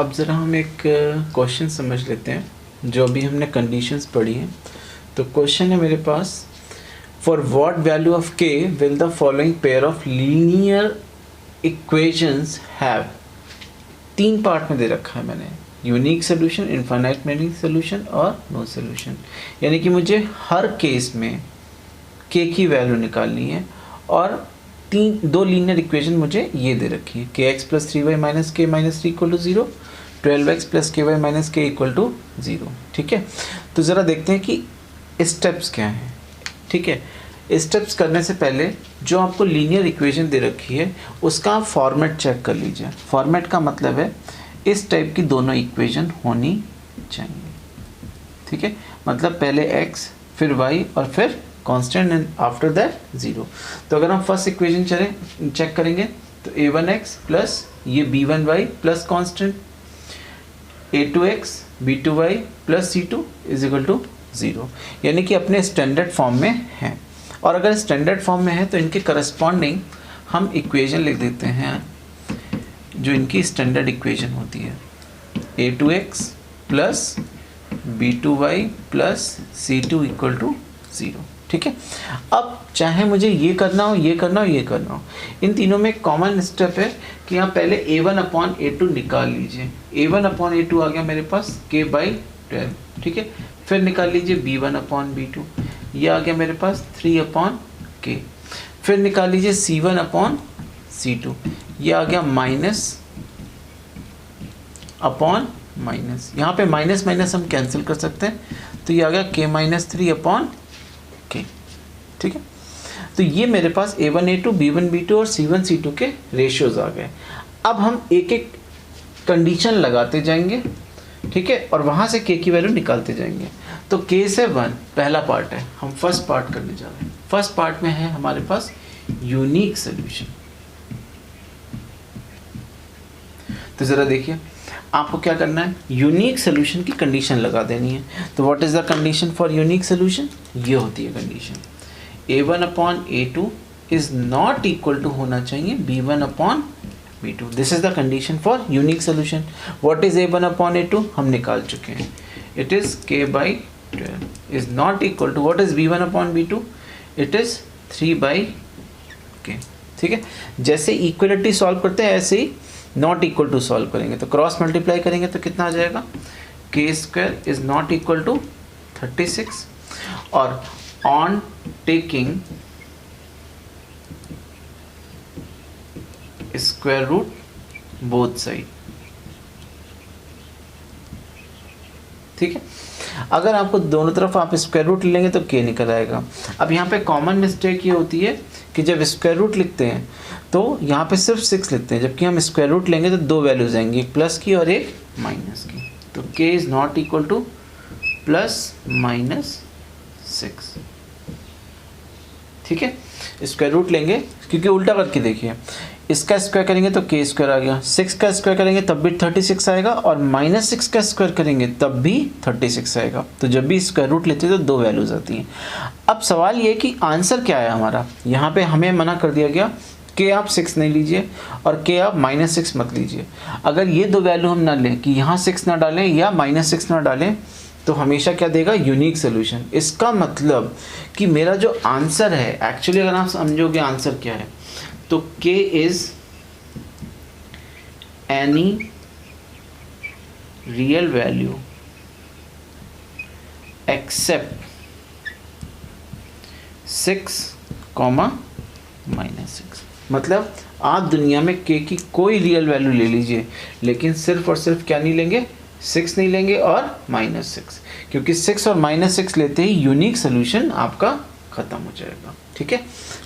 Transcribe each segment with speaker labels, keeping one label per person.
Speaker 1: अब ज़रा हम एक क्वेश्चन समझ लेते हैं जो अभी हमने कंडीशंस पढ़ी हैं। तो क्वेश्चन है मेरे पास, फॉर व्हाट वैल्यू ऑफ के will the following pair of linear equations have. 3 part में दे रखा है मैंने, unique solution, infinite many solution और नो सोल्यूशन। यानी कि मुझे हर केस में के की वैल्यू निकालनी है और 2 लीनियर इक्वेशन मुझे ये दे रखी है, k x plus 3y minus k minus 3 equal to 0, 12x plus k y minus k equal to 0। ठीक है, तो ज़रा देखते हैं कि स्टेप्स क्या हैं। ठीक है, स्टेप्स करने से पहले जो आपको लीनियर इक्वेशन दे रखी है उसका आप फॉर्मेट चेक कर लीजिए। फॉर्मेट का मतलब है इस टाइप की दोनों इक्वेशन होनी चाहिए। ठीक है, मतलब पहले x फिर y और फिर कांस्टेंट एंड आफ्टर दैट 0। तो अगर हम फर्स्ट इक्वेशन चेक करेंगे तो a1x प्लस ये b1y plus constant a2x b2y plus c2 is equal to 0, यानी कि अपने स्टैंडर्ड फॉर्म में है। और अगर स्टैंडर्ड फॉर्म में है तो इनके करस्पॉन्डिंग हम इक्वेशन लिख देते हैं जो इनकी स्टैंडर्ड इक्वेशन होती है, a2x plus b2y plus c2 equal to 0। ठीक है, अब चाहे मुझे ये करना हो, ये करना हो, ये करना हो, इन तीनों में कॉमन स्टेप है कि आप पहले a1 अपॉन a2 निकाल लीजिए। a1 अपॉन a2 आ गया मेरे पास k बाई 12। ठीक है, फिर निकाल लीजिए b1 अपॉन b2, ये आ गया मेरे पास 3 अपॉन k। फिर निकाल लीजिए c1 अपॉन c2, ये आ गया माइनस अपॉन माइनस, यहाँ पे माइनस माइनस हम कैंसिल कर सकते हैं, तो ये आ गया k माइनस 3 अपॉन k। ठीक है, तो ये मेरे पास a1 a2 b1 b2 और c1 c2 के रेशियोज आ गए। अब हम एक एक कंडीशन लगाते जाएंगे, ठीक है, और वहाँ से k की वैल्यू निकालते जाएंगे। तो k से 1 पहला पार्ट है, हम फर्स्ट पार्ट करने जा रहे हैं। फर्स्ट पार्ट में है हमारे पास यूनिक सोल्यूशन। तो ज़रा देखिए, आपको क्या करना है, यूनिक सोल्यूशन की कंडीशन लगा देनी है। तो what is the condition for unique solution, ये होती है condition, a1 upon a2 is not equal to होना चाहिए b1 upon b2। This is the condition for unique solution. What is a1 upon a2 हम निकाल चुके हैं, it is k by 12 is not equal to what is b1 upon b2, it is 3 by k। ठीक है, जैसे equality solve करते हैं ऐसे ही नॉट इक्वल टू सॉल्व करेंगे। तो क्रॉस मल्टीप्लाई करेंगे तो कितना आ जाएगा, k square is not equal to 36 और on taking square root both side. ठीक है, अगर आपको दोनों तरफ आप स्क्वायर रूट लेंगे तो k निकल आएगा। अब यहाँ पे कॉमन मिस्टेक ये होती है कि जब स्क्वायर रूट लिखते हैं तो यहाँ पे सिर्फ 6 लिखते हैं, जबकि हम स्क्वायर रूट लेंगे तो 2 वैल्यूज आएंगी, एक प्लस की और एक माइनस की। तो k is not equal two plus minus 6। ठीक है, स्क्वायर रूट लेंगे क्योंकि उल्टा करके देखिए, इसका स्क्वायर करेंगे तो k स्क्वायर आ गया, 6 का स्क्वायर करेंगे तब भी 36 आएगा और माइनस 6 का स्क्वायर करेंगे तब भी 36 आएगा। तो जब भी स्क्वायर रूट लेते हैं तो 2 वैल्यूज आती हैं। अब सवाल ये कि आंसर क्या है हमारा, यहाँ पे हमें मना कर दिया गया कि आप 6 नहीं लीजिए और k आप -6 मत लीजिए। अगर ये 2 वैल्यू हम ना लें कि यहाँ 6 ना डालें या -6 ना डालें तो हमेशा क्या देगा, यूनिक सोल्यूशन। इसका मतलब कि मेरा जो आंसर है, एक्चुअली अगर आप समझोगे आंसर क्या है, तो k is any real value except 6, -6। मतलब आप दुनिया में k की कोई रियल वैल्यू ले लीजिए, लेकिन सिर्फ और सिर्फ क्या नहीं लेंगे, 6 नहीं लेंगे और -6, क्योंकि 6 और -6 लेते ही यूनिक सोल्यूशन आपका ख़त्म हो जाएगा। ठीक है,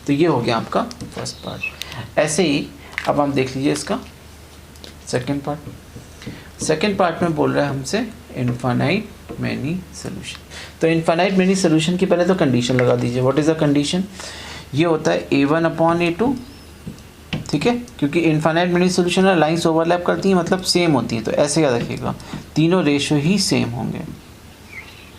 Speaker 1: तो ये हो गया आपका फर्स्ट पार्ट। ऐसे ही अब हम देख लीजिए इसका सेकंड पार्ट। सेकंड पार्ट में बोल रहा है हमसे इनफाइनाइट मैनी सोल्यूशन। तो इनफाइनाइट मैनी सोल्यूशन की पहले तो कंडीशन लगा दीजिए। व्हाट इज़ द कंडीशन, ये होता है a1 अपॉन a2। ठीक है, क्योंकि इनफाइनाइट मैनी सोल्यूशन है, लाइंस ओवरलैप करती हैं मतलब सेम होती हैं, तो ऐसे याद रखिएगा, तीनों रेशियो ही सेम होंगे।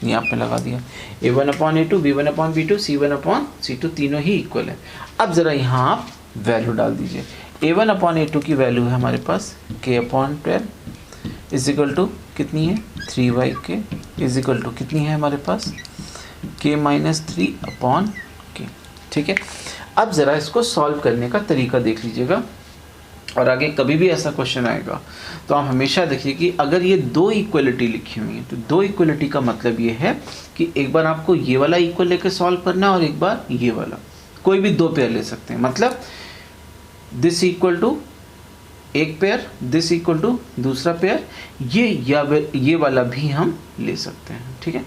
Speaker 1: ये आपने लगा दिया, a1 upon a2 b1 upon b2 c1 upon c2 तीनों ही इक्वल है। अब ज़रा यहाँ आप वैल्यू डाल दीजिए। a1 अपॉन a2 की वैल्यू है हमारे पास k upon 12, is equal to कितनी है 3y इज इक्वल टू कितनी है हमारे पास k-3/k। ठीक है, अब ज़रा इसको सॉल्व करने का तरीका देख लीजिएगा, और आगे कभी भी ऐसा क्वेश्चन आएगा तो आप हमेशा देखिए कि अगर ये दो इक्वलिटी लिखी हुई है तो दो इक्वलिटी का मतलब ये है कि एक बार आपको ये वाला इक्वल लेके सॉल्व करना है और एक बार ये वाला, कोई भी दो पेयर ले सकते हैं। मतलब दिस इक्वल टू एक पेयर, दिस इक्वल टू दूसरा पेयर, ये वाला भी हम ले सकते हैं। ठीक है,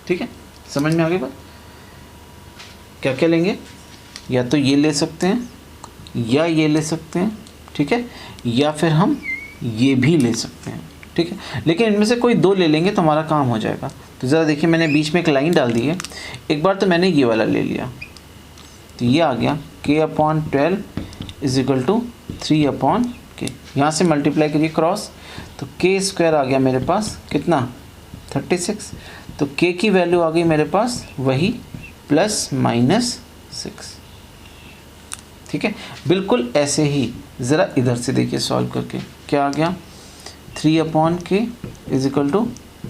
Speaker 1: ठीक है, समझ में आ गई बात? क्या क्या लेंगे, या तो ये ले सकते हैं या ये ले सकते हैं, ठीक है, या फिर हम ये भी ले सकते हैं। ठीक है, लेकिन इनमें से कोई दो ले लेंगे तो हमारा काम हो जाएगा। तो ज़रा देखिए, मैंने बीच में एक लाइन डाल दी है। एक बार तो मैंने ये वाला ले लिया, तो ये आ गया k/12 is equal to 3/k। यहाँ से मल्टीप्लाई करिए क्रॉस, तो k² आ गया मेरे पास कितना 36। तो k की वैल्यू आ गई मेरे पास वही ±6। ठीक है, बिल्कुल ऐसे ही ज़रा इधर से देखिए सॉल्व करके क्या आ गया 3/k is equal to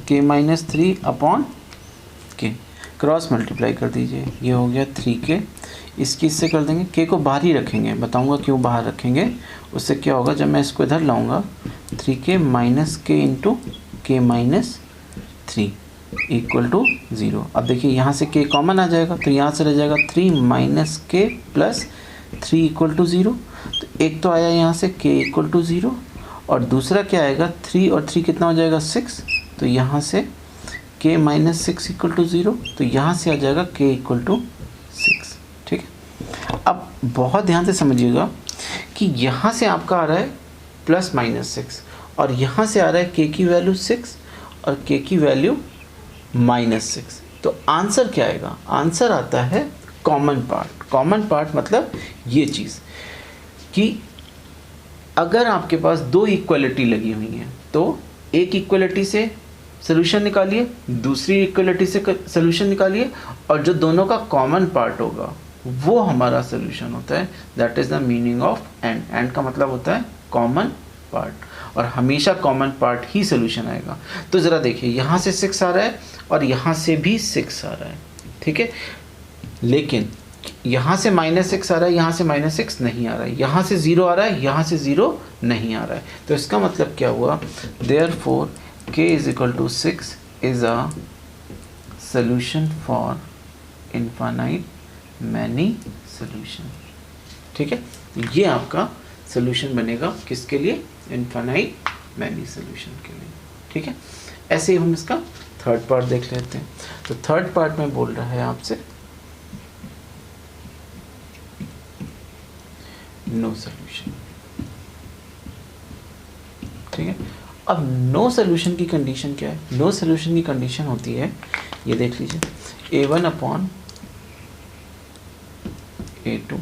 Speaker 1: k-3/k। Cross multiply कर दीजिए, ये हो गया 3k। इसकी इससे कर देंगे, k को बाहर ही रखेंगे, बताऊंगा क्यों बाहर रखेंगे। उससे क्या होगा, जब मैं इसको इधर लाऊंगा 3k - k into k-3 equal to 0। अब देखिए यहाँ से k कॉमन आ जाएगा, तो यहाँ से रह जाएगा 3 - k + 3 इक्वल टू 0। तो एक तो आया यहाँ से k इक्वल टू 0, और दूसरा क्या आएगा 3 और 3 कितना हो जाएगा 6। तो यहाँ से k - 6 इक्वल टू 0, तो यहाँ से आ जाएगा k इक्वल टू 6। ठीक है, अब बहुत ध्यान से समझिएगा कि यहाँ से आपका आ रहा है +-6 और यहाँ से आ रहा है k की वैल्यू 6 और k की वैल्यू -6। तो आंसर क्या आएगा, आंसर आता है कॉमन पार्ट। कॉमन पार्ट मतलब ये चीज़ कि अगर आपके पास दो इक्वलिटी लगी हुई हैं तो एक इक्वलिटी से सॉल्यूशन निकालिए, दूसरी इक्वलिटी से सॉल्यूशन निकालिए, और जो दोनों का कॉमन पार्ट होगा वो हमारा सॉल्यूशन होता है। That is the meaning of and. And का मतलब होता है कॉमन पार्ट, और हमेशा कॉमन पार्ट ही सॉल्यूशन आएगा। तो ज़रा देखिए, यहाँ से 6 आ रहा है और यहाँ से भी 6 आ रहा है। ठीक है, लेकिन यहाँ से -6 आ रहा है, यहाँ से -6 नहीं आ रहा है, यहाँ से 0 आ रहा है, यहाँ से 0 नहीं आ रहा है। तो इसका मतलब क्या हुआ, therefore k is equal to 6 is a solution for infinite many solution. ठीक है, ये आपका सॉल्यूशन बनेगा किसके लिए, इनफाइनाइट मैनी सॉल्यूशन के लिए। ठीक है, ऐसे ही हम इसका थर्ड पार्ट देख लेते हैं। तो थर्ड पार्ट में बोल रहा है आपसे नो सॉल्यूशन। ठीक है, अब नो सॉल्यूशन की कंडीशन क्या है, नो सॉल्यूशन की कंडीशन होती है, ये देख लीजिए a1/a2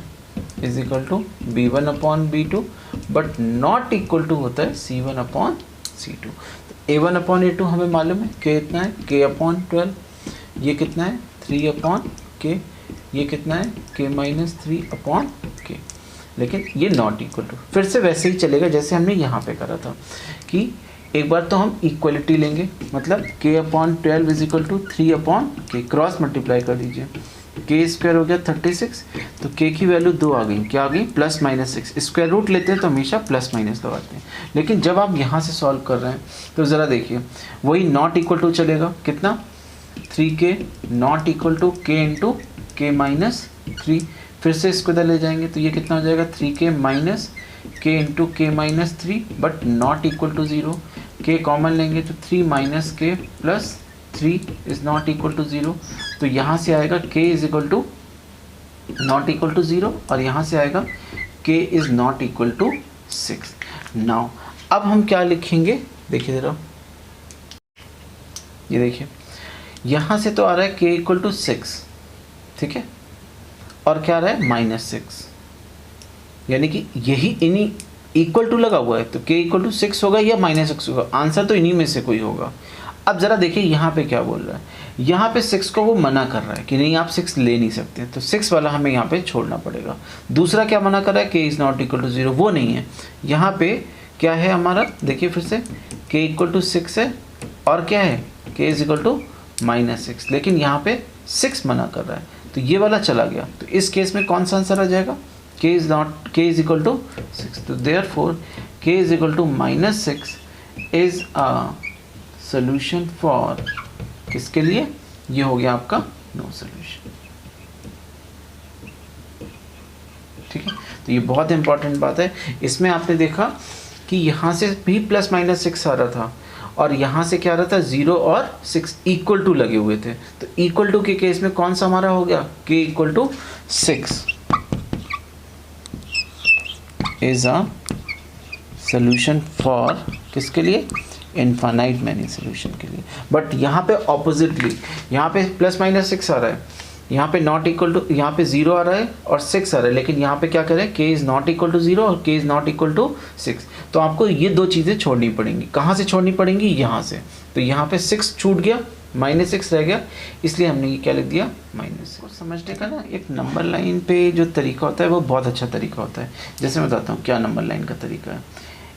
Speaker 1: is equal to b1/b2 but not equal to होता है c1/c2। तो a1/a2 हमें मालूम है कितना है k/12, ये कितना है 3/k, ये कितना है k-3/k, लेकिन ये नॉट इक्वल टू। फिर से वैसे ही चलेगा जैसे हमने यहाँ पे करा था कि एक बार तो हम इक्वलिटी लेंगे, मतलब k/12 is equal to 3/k, cross multiply कर दीजिए, k² हो गया 36, तो k की वैल्यू 2 आ गई, क्या आ गई +-6। स्क्वायर रूट लेते हैं तो हमेशा +- लगाते हैं, लेकिन जब आप यहाँ से सॉल्व कर रहे हैं तो ज़रा देखिए वही नॉट इक्वल टू चलेगा, कितना 3k not equal to k into k-3। फिर से इसको इधर ले जाएंगे तो ये कितना हो जाएगा 3k - k into k-3 but not equal to 0। k common लेंगे तो 3 - k + 3 is not equal to 0। तो यहाँ से आएगा k is equal to not equal to 0 और यहाँ से आएगा k is not equal to 6। Now अब हम क्या लिखेंगे, देखिए ज़रा, ये देखिए यहाँ से तो आ रहा है k इक्वल टू 6, ठीक है, और क्या आ रहा है -6, यानी कि यही इन्हीं इक्वल टू लगा हुआ है, तो k इक्वल टू 6 होगा या -6 होगा, आंसर तो इन्हीं में से कोई होगा। अब ज़रा देखिए यहाँ पे क्या बोल रहा है, यहाँ पे 6 को वो मना कर रहा है कि नहीं आप 6 ले नहीं सकते, तो 6 वाला हमें यहाँ पे छोड़ना पड़ेगा। दूसरा क्या मना कर रहा है, k is not equal to 0, वो नहीं है। यहाँ पे क्या है हमारा, देखिए फिर से k इक्वल टू 6 है और क्या है k इज इक्वल टू -6, लेकिन यहाँ पे 6 मना कर रहा है, तो ये वाला चला गया। तो इस केस में कौन सा आंसर आ जाएगा, k इज इक्वल टू 6। तो therefore k is equal to -6 is a solution for किसके लिए, ये हो गया आपका नो सोल्यूशन। ठीक है, तो ये बहुत इंपॉर्टेंट बात है। इसमें आपने देखा कि यहाँ से भी ±6 आ रहा था और यहाँ से क्या आ रहा था 0 और 6 इक्वल टू लगे हुए थे। तो इक्वल टू के केस में कौन सा हमारा हो गया, k equal to 6 is a solution for किसके लिए, इनफाइनाइट मैनी सोल्यूशन के लिए। बट यहाँ पे ऑपोजिटली, यहाँ पे ±6 आ रहा है, यहाँ पे नॉट इक्वल टू, यहाँ पे 0 आ रहा है और 6 आ रहा है, लेकिन यहाँ पे क्या करें, k is not equal to 0 और k is not equal to 6। तो आपको ये दो चीज़ें छोड़नी पड़ेंगी। कहाँ से छोड़नी पड़ेंगी, यहाँ से। तो यहाँ पे 6 छूट गया, -6 रह गया, इसलिए हमने ये क्या लिख दिया -6। समझने का ना एक नंबर लाइन पे जो तरीका होता है वो बहुत अच्छा तरीका होता है। जैसे मैं बताता हूँ क्या नंबर लाइन का तरीका है।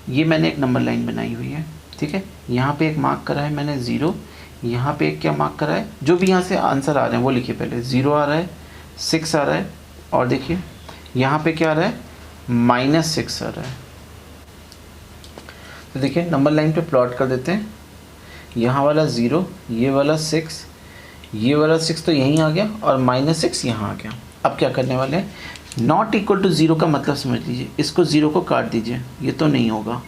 Speaker 1: ये मैंने एक नंबर लाइन बनाई हुई है, ठीक है। यहाँ पे एक मार्क करा है मैंने 0, यहाँ पे एक क्या मार्क करा है, जो भी यहाँ से आंसर आ रहे हैं वो लिखिए पहले। 0 आ रहा है, 6 आ रहा है, और देखिए यहाँ पे क्या आ रहा है, -6 आ रहा है। तो देखिए नंबर लाइन पे प्लॉट कर देते हैं। यहाँ वाला 0, ये वाला 6, ये वाला 6 तो यहीं आ गया और -6 यहाँ आ गया। अब क्या करने वाले हैं, नॉट इक्वल टू 0 का मतलब समझ लीजिए, इसको 0 को काट दीजिए, ये तो नहीं होगा।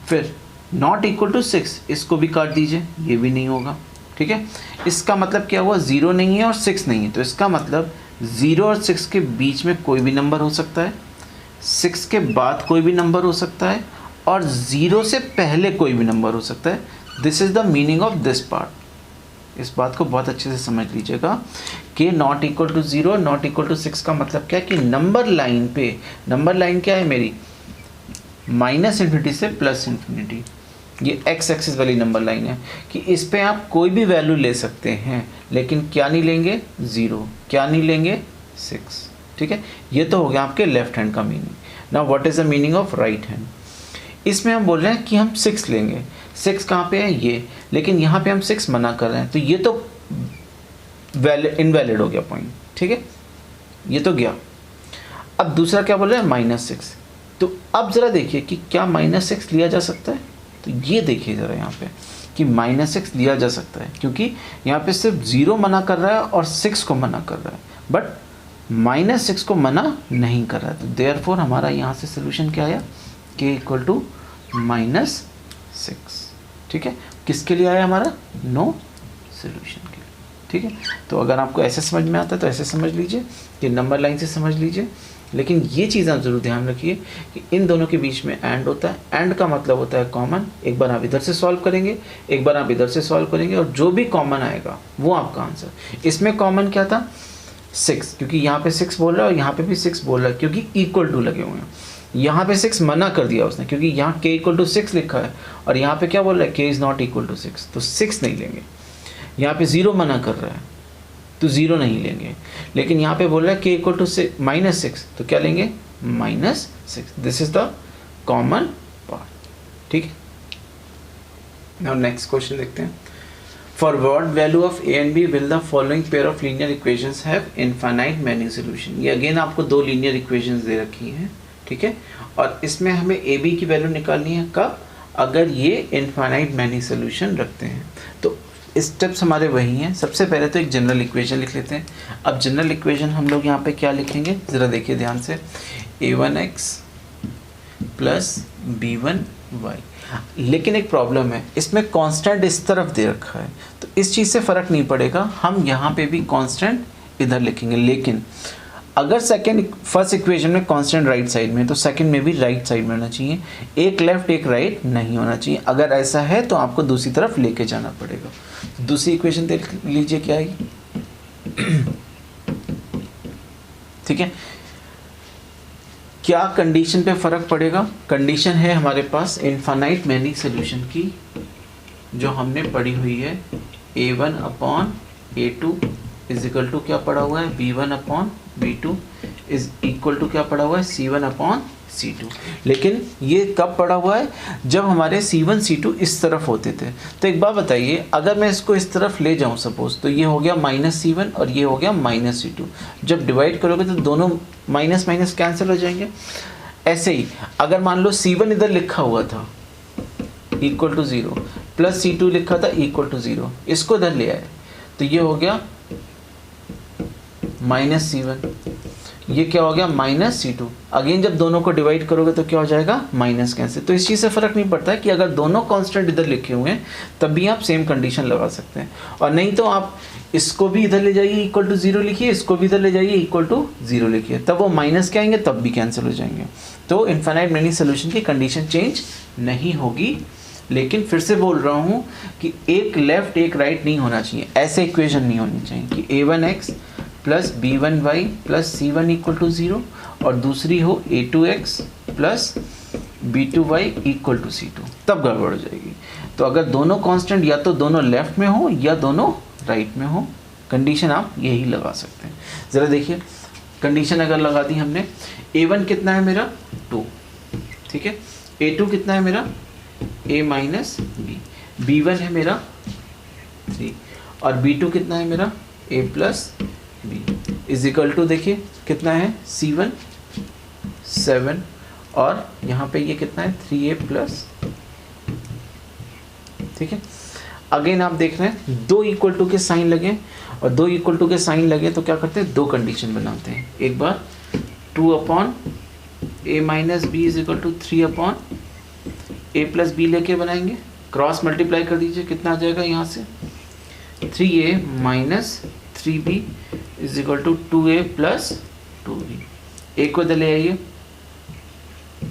Speaker 1: फिर नॉट इक्वल टू 6, इसको भी काट दीजिए, ये भी नहीं होगा, ठीक है। इसका मतलब क्या हुआ, 0 नहीं है और 6 नहीं है, तो इसका मतलब 0 और 6 के बीच में कोई भी नंबर हो सकता है, 6 के बाद कोई भी नंबर हो सकता है, और 0 से पहले कोई भी नंबर हो सकता है। This is the meaning of this part. इस बात को बहुत अच्छे से समझ लीजिएगा कि not equal to 0, not equal to 6 का मतलब क्या है कि नंबर लाइन पे, नंबर लाइन क्या है मेरी, -∞ से +∞। ये x एक्सिस वाली नंबर लाइन है कि इस पे आप कोई भी वैल्यू ले सकते हैं, लेकिन क्या नहीं लेंगे, 0, क्या नहीं लेंगे, 6, ठीक है। ये तो हो गया आपके लेफ्ट हैंड का meaning. Now what is the meaning of right hand. इसमें हम बोल रहे हैं कि हम 6 लेंगे। 6 कहाँ पे है, ये, लेकिन यहाँ पे हम 6 मना कर रहे हैं, तो ये तो इनवैलिड हो गया पॉइंट, ठीक है, ये तो गया। अब दूसरा क्या बोल रहे हैं, -6। तो अब ज़रा देखिए कि क्या -6 लिया जा सकता है। तो ये देखिए ज़रा यहाँ पे कि -6 लिया जा सकता है, क्योंकि यहाँ पे सिर्फ 0 मना कर रहा है और 6 को मना कर रहा है, बट -6 को मना नहीं कर रहा है। तो देयरफॉर हमारा यहाँ से सोल्यूशन क्या आया, k इक्वल टू -6, ठीक है। किसके लिए आया हमारा, नो सोल्यूशन के लिए, ठीक है। तो अगर आपको ऐसे समझ में आता है तो ऐसे समझ लीजिए, कि नंबर लाइन से समझ लीजिए, लेकिन ये चीज़ आप ज़रूर ध्यान रखिए कि इन दोनों के बीच में एंड होता है। एंड का मतलब होता है कॉमन। एक बार आप इधर से सॉल्व करेंगे, एक बार आप इधर से सॉल्व करेंगे, और जो भी कॉमन आएगा वो आपका आंसर। इसमें कॉमन क्या था, 6, क्योंकि यहाँ पे 6 बोल रहा है और यहाँ पे भी 6 बोल रहा है, क्योंकि इक्वल टू लगे हुए हैं। यहाँ पे 6 मना कर दिया उसने, क्योंकि यहाँ k इक्वल टू 6 लिखा है, और यहाँ पे क्या बोल रहा है, k is not equal to 6, तो 6 नहीं लेंगे। यहाँ पे 0 मना कर रहा है, तो 0 नहीं लेंगे। लेकिन यहाँ पे बोल रहा है k इक्वल टू -6, तो क्या लेंगे, -6। This is the common part, ठीक है। नाउ नेक्स्ट क्वेश्चन देखते हैं। For what value of a and b will the following pair of linear equations have infinite many solution. ये अगेन आपको दो लीनियर इक्वेशंस दे रखी हैं, ठीक है, और इसमें हमें a b की वैल्यू निकालनी है कब, अगर ये इनफाइनाइट मैनी सॉल्यूशन रखते हैं। तो स्टेप्स हमारे वही हैं। सबसे पहले तो एक जनरल इक्वेशन लिख लेते हैं। अब जनरल इक्वेशन हम लोग यहाँ पे क्या लिखेंगे, ज़रा देखिए ध्यान से, a1x प्लस b1y। लेकिन एक प्रॉब्लम है, इसमें कांस्टेंट इस तरफ दे रखा है, तो इस चीज़ से फ़र्क नहीं पड़ेगा, हम यहाँ पे भी कांस्टेंट इधर लिखेंगे। लेकिन अगर फर्स्ट इक्वेशन में कांस्टेंट राइट साइड में, तो सेकंड में भी राइट साइड में होना चाहिए, एक लेफ्ट एक राइट नहीं होना चाहिए। अगर ऐसा है तो आपको दूसरी तरफ लेके जाना पड़ेगा। दूसरी इक्वेशन देख लीजिए क्या आएगी, ठीक है। क्या कंडीशन पे फर्क पड़ेगा, कंडीशन है हमारे पास इनफाइनाइट मैनी सॉल्यूशन की, जो हमने पढ़ी हुई है, a1 upon a2 is equal to क्या पड़ा हुआ है, b1 upon b2 is equal to क्या पड़ा हुआ है, C1 अपॉन C2। लेकिन ये कब पड़ा हुआ है, जब हमारे C1 C2 इस तरफ होते थे। तो एक बात बताइए, अगर मैं इसको इस तरफ ले जाऊं सपोज, तो ये हो गया -C1 और ये हो गया -C2। जब डिवाइड करोगे तो दोनों माइनस माइनस कैंसिल हो जाएंगे। ऐसे ही अगर मान लो C1 इधर लिखा हुआ था इक्वल टू 0 प्लस C2 लिखा था इक्वल टू 0, इसको इधर ले आए तो ये हो गया -C1, ये क्या हो गया -C2। अगेन जब दोनों को डिवाइड करोगे तो क्या हो जाएगा, माइनस कैंसिल। तो इस चीज़ से फ़र्क नहीं पड़ता है कि अगर दोनों कांस्टेंट इधर लिखे हुए हैं तब भी आप सेम कंडीशन लगा सकते हैं, और नहीं तो आप इसको भी इधर ले जाइए इक्वल टू 0 लिखिए, इसको भी इधर ले जाइए इक्वल टू 0 लिखिए, तब वो माइनस के आएंगे तब भी कैंसिल हो जाएंगे। तो इनफाइनाइट मेनी सोल्यूशन की कंडीशन चेंज नहीं होगी। लेकिन फिर से बोल रहा हूँ कि एक लेफ्ट एक राइट नहीं होना चाहिए, ऐसे इक्वेशन नहीं होनी चाहिए कि a1x plus b1y plus c1 equal to 0 और दूसरी हो a2x plus b2y equal to c2, तब गड़बड़ हो जाएगी। तो अगर दोनों कांस्टेंट या तो दोनों लेफ्ट में हो या दोनों राइट में हो, कंडीशन आप यही लगा सकते हैं। ज़रा देखिए कंडीशन अगर लगा दी हमने, a1 कितना है मेरा 2, ठीक है, a2 कितना है मेरा a माइनस b, b1 है मेरा 3 और b2 कितना है मेरा a plus b is equal to, देखिए कितना है c1 7 और यहाँ पे ये कितना है 3a प्लस, ठीक है। अगेन आप देख रहे हैं दो इक्वल टू के साइन लगे, और दो इक्वल टू के साइन लगे तो क्या करते हैं, दो कंडीशन बनाते हैं। एक बार 2 upon a minus b is equal to 3 upon a plus b लेके बनाएंगे, क्रॉस मल्टीप्लाई कर दीजिए, कितना आ जाएगा यहाँ से 3a minus 3b is equal to 2a plus 2b। a को इधर ले आइए,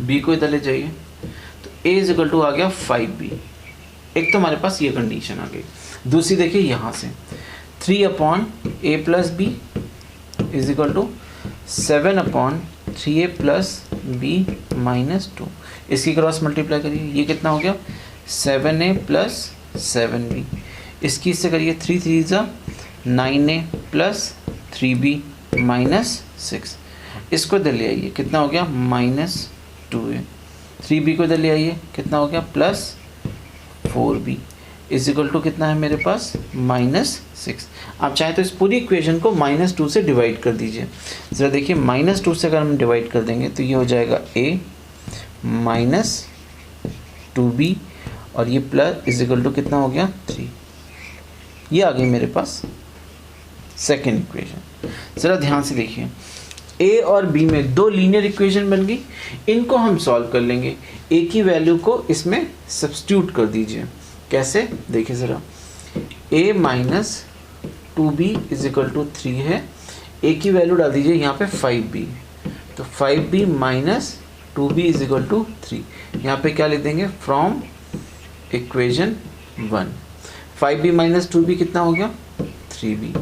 Speaker 1: b को इधर ले जाइए, तो a इज इक्वल टू आ गया 5b। एक तो हमारे पास ये कंडीशन आ गई। दूसरी देखिए यहाँ से 3 upon a plus b is equal to 7 upon 3a plus b minus 2, इसकी क्रॉस मल्टीप्लाई करिए, ये कितना हो गया 7a प्लस 7b, इसकी इससे करिए 3 3 9a प्लस 3b माइनस 6, इसको इधर ले आइए, कितना हो गया माइनस 2a, 3b को इधर ले आइए, कितना हो गया plus 4b is equal to कितना है मेरे पास -6। आप चाहे तो इस पूरी इक्वेशन को -2 से डिवाइड कर दीजिए। ज़रा देखिए -2 से अगर हम डिवाइड कर देंगे तो ये हो जाएगा a माइनस 2b और ये प्लस इज इक्वल टू कितना हो गया 3। ये आ गई मेरे पास सेकेंड इक्वेशन। ज़रा ध्यान से देखिए, a और b में दो लीनियर इक्वेशन बन गई, इनको हम सॉल्व कर लेंगे। a की वैल्यू को इसमें सब्स्टिट्यूट कर दीजिए। कैसे, देखिए ज़रा, a minus 2b is equal to 3 है, a की वैल्यू डाल दीजिए यहाँ पे 5b, तो 5b minus 2b is equal to 3, यहाँ पे क्या लिख देंगे from equation 1, 5b minus 2b कितना हो गया 3b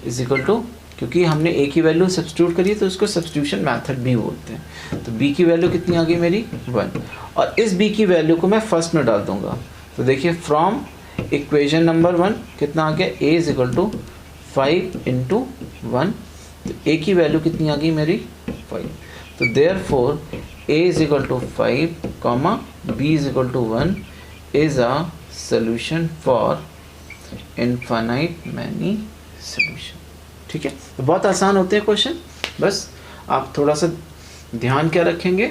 Speaker 1: इज इक्वल टू, क्योंकि हमने a की वैल्यू सब्स्टिट्यूट करी तो उसको सब्स्टिट्यूशन मेथड भी बोलते हैं। तो b की वैल्यू कितनी आ गई मेरी 1, और इस b की वैल्यू को मैं फर्स्ट में डाल दूंगा। तो देखिए फ्रॉम इक्वेशन नंबर 1 कितना आ गया, a is equal to 5 into 1, तो a की वैल्यू कितनी आ गई मेरी 5, तो therefore a is equal to 5 comma b is equal to 1 is a solution for infinite many solution. ठीक है, तो बहुत आसान होते हैं क्वेश्चन, बस आप थोड़ा सा ध्यान क्या रखेंगे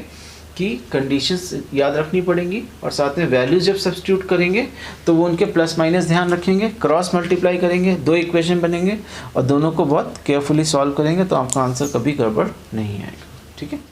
Speaker 1: कि कंडीशंस याद रखनी पड़ेंगी, और साथ में वैल्यूज जब सब्स्टिट्यूट करेंगे तो वो उनके प्लस माइनस ध्यान रखेंगे, क्रॉस मल्टीप्लाई करेंगे, दो इक्वेशन बनेंगे और दोनों को बहुत केयरफुली सॉल्व करेंगे, तो आपका आंसर कभी गड़बड़ नहीं आएगा। ठीक है।